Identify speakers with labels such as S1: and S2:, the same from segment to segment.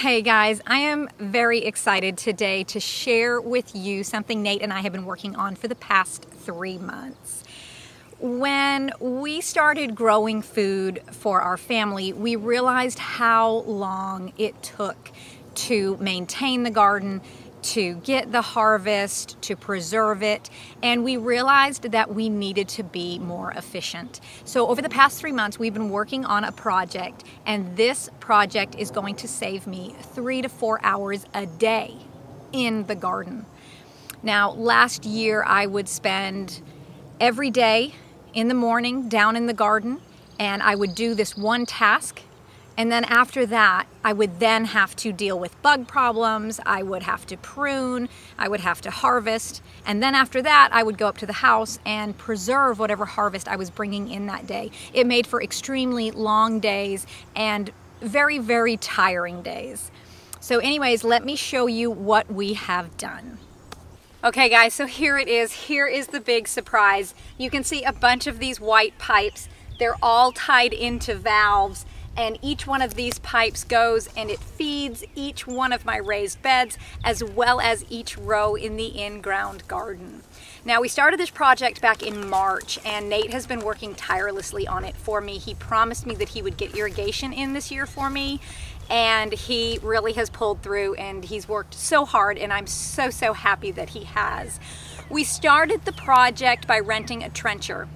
S1: Hey guys, I am very excited today to share with you something Nate and I have been working on for the past 3 months. When we started growing food for our family, we realized how long it took to maintain the garden, to get the harvest, to preserve it, and we realized that we needed to be more efficient. So over the past 3 months, we've been working on a project, and this project is going to save me 3 to 4 hours a day in the garden. Now, last year I would spend every day in the morning down in the garden, and I would do this one task. And then after that, I would then have to deal with bug problems, I would have to prune, I would have to harvest, and then after that, I would go up to the house and preserve whatever harvest I was bringing in that day. It made for extremely long days and very, very tiring days. So anyways, let me show you what we have done. Okay guys, so here it is. Here is the big surprise. You can see a bunch of these white pipes. They're all tied into valves. And each one of these pipes goes and it feeds each one of my raised beds as well as each row in the in-ground garden. Now, we started this project back in March and Nate has been working tirelessly on it for me. He promised me that he would get irrigation in this year for me, and he really has pulled through and he's worked so hard, and I'm so happy that he has. We started the project by renting a trencher,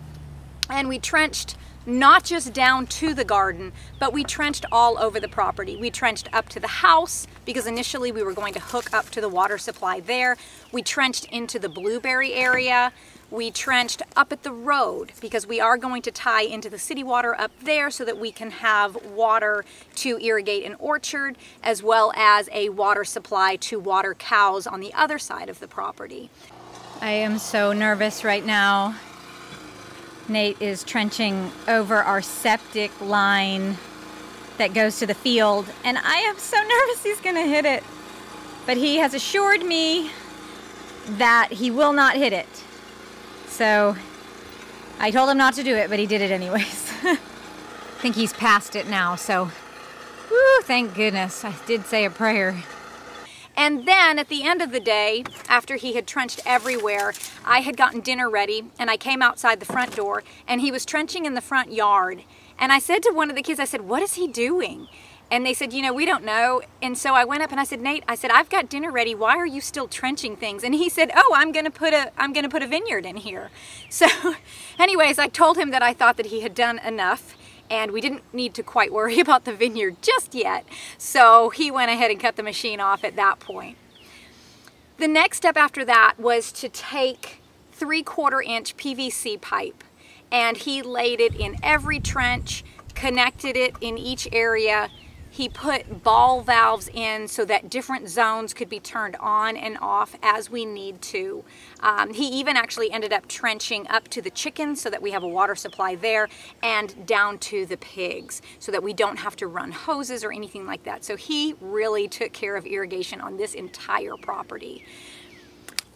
S1: and we trenched not just down to the garden, but we trenched all over the property. We trenched up to the house because initially we were going to hook up to the water supply there. We trenched into the blueberry area. We trenched up at the road because we are going to tie into the city water up there so that we can have water to irrigate an orchard, as well as a water supply to water cows on the other side of the property. I am so nervous right now. Nate is trenching over our septic line that goes to the field, and I am so nervous he's gonna hit it. But he has assured me that he will not hit it. So I told him not to do it, but he did it anyways. I think he's past it now, so whew, thank goodness. I did say a prayer. And then at the end of the day, after he had trenched everywhere, I had gotten dinner ready and I came outside the front door and he was trenching in the front yard. And I said to one of the kids, I said, "What is he doing?" And they said, "You know, we don't know." And so I went up and I said, "Nate," I said, "I've got dinner ready. Why are you still trenching things?" And he said, "Oh, I'm gonna put a vineyard in here." So anyways, I told him that I thought that he had done enough, and we didn't need to quite worry about the vineyard just yet. So he went ahead and cut the machine off at that point. The next step after that was to take 3/4 inch PVC pipe, and he laid it in every trench, connected it in each area. He put ball valves in so that different zones could be turned on and off as we need to. He even actually ended up trenching up to the chickens so that we have a water supply there, and down to the pigs so that we don't have to run hoses or anything like that. So he really took care of irrigation on this entire property.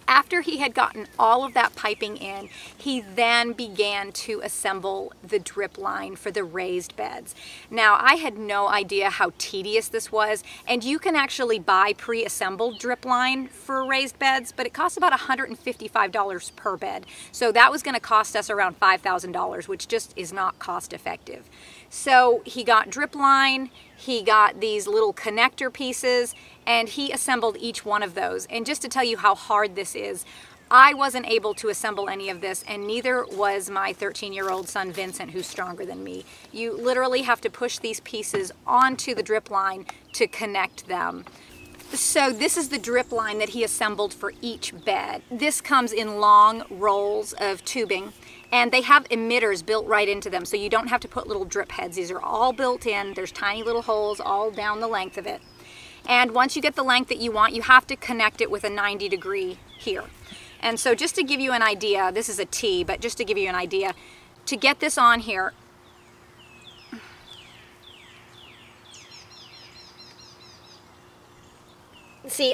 S1: After he had gotten all of that piping in, he then began to assemble the drip line for the raised beds. Now, I had no idea how tedious this was, and you can actually buy pre-assembled drip line for raised beds, but it costs about $155 per bed. So that was going to cost us around $5,000, which just is not cost effective. So he got drip line, he got these little connector pieces, and he assembled each one of those. And just to tell you how hard this is, I wasn't able to assemble any of this, and neither was my 13-year-old son Vincent, who's stronger than me. You literally have to push these pieces onto the drip line to connect them. So this is the drip line that he assembled for each bed. This comes in long rolls of tubing, and they have emitters built right into them, so you don't have to put little drip heads. These are all built in. There's tiny little holes all down the length of it. And once you get the length that you want, you have to connect it with a 90-degree here. And so just to give you an idea, this is a T, but just to give you an idea, to get this on here, see,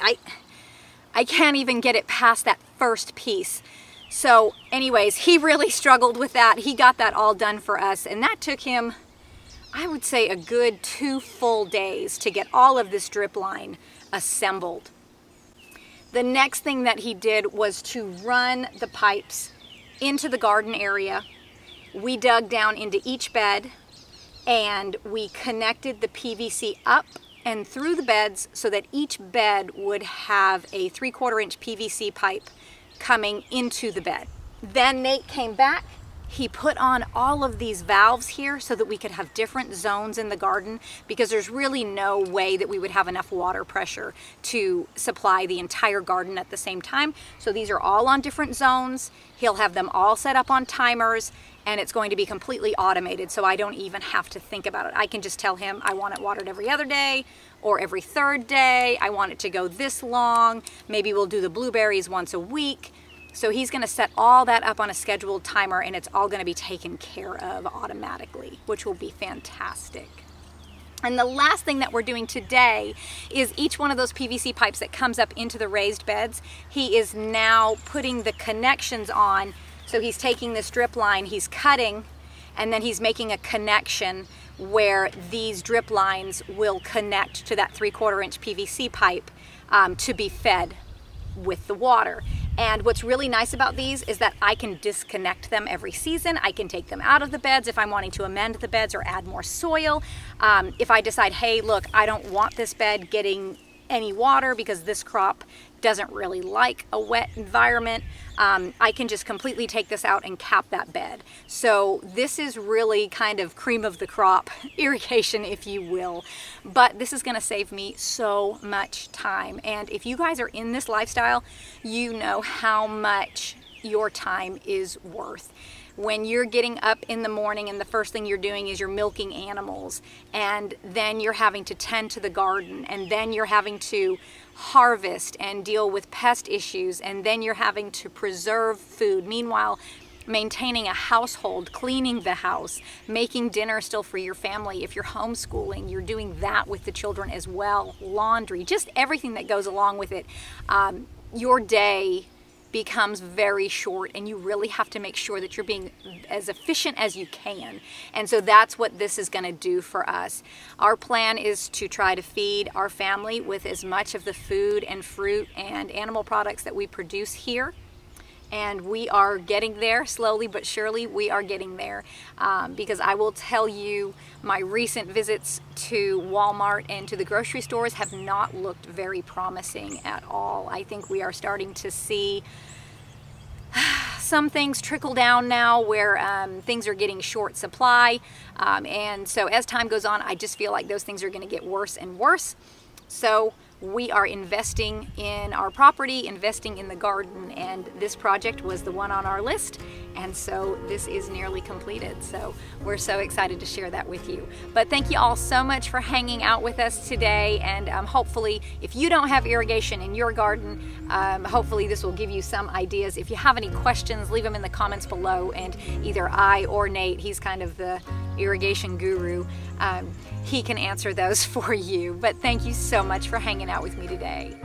S1: I can't even get it past that first piece. So anyways, he really struggled with that. He got that all done for us, and that took him I would say a good 2 full days to get all of this drip line assembled. The next thing that he did was to run the pipes into the garden area. We dug down into each bed and we connected the PVC up and through the beds so that each bed would have a 3/4 inch PVC pipe coming into the bed. Then Nate came back. He put on all of these valves here so that we could have different zones in the garden, because there's really no way that we would have enough water pressure to supply the entire garden at the same time. So these are all on different zones. He'll have them all set up on timers, and it's going to be completely automated, so I don't even have to think about it. I can just tell him I want it watered every other day or every third day. I want it to go this long. Maybe we'll do the blueberries once a week. So he's going to set all that up on a scheduled timer, and it's all going to be taken care of automatically, which will be fantastic. And the last thing that we're doing today is each one of those PVC pipes that comes up into the raised beds, he is now putting the connections on. So he's taking this drip line, he's cutting, and then he's making a connection where these drip lines will connect to that 3/4 inch PVC pipe to be fed with the water. And what's really nice about these is that I can disconnect them every season. I can take them out of the beds if I'm wanting to amend the beds or add more soil. If I decide, hey, look, I don't want this bed getting any water because this crop doesn't really like a wet environment, I can just completely take this out and cap that bed. So this is really kind of cream of the crop irrigation, if you will. But this is going to save me so much time. And if you guys are in this lifestyle, you know how much your time is worth. When you're getting up in the morning and the first thing you're doing is you're milking animals, and then you're having to tend to the garden, and then you're having to harvest and deal with pest issues, and then you're having to preserve food. Meanwhile, maintaining a household, cleaning the house, making dinner still for your family. If you're homeschooling, you're doing that with the children as well. Laundry, just everything that goes along with it. Your day becomes very short, and you really have to make sure that you're being as efficient as you can. And so that's what this is going to do for us. Our plan is to try to feed our family with as much of the food and fruit and animal products that we produce here. And we are getting there, slowly but surely. We are getting there, because I will tell you, my recent visits to Walmart and to the grocery stores have not looked very promising at all. I think we are starting to see some things trickle down now where things are getting short supply. And so as time goes on, I just feel like those things are going to get worse and worse. So we are investing in our property, investing in the garden, and this project was the one on our list, and so this is nearly completed. So we're so excited to share that with you. But thank you all so much for hanging out with us today, and hopefully if you don't have irrigation in your garden, hopefully this will give you some ideas. If you have any questions, leave them in the comments below, and either I or Nate, he's kind of the irrigation guru, he can answer those for you. But thank you so much for hanging out with me today.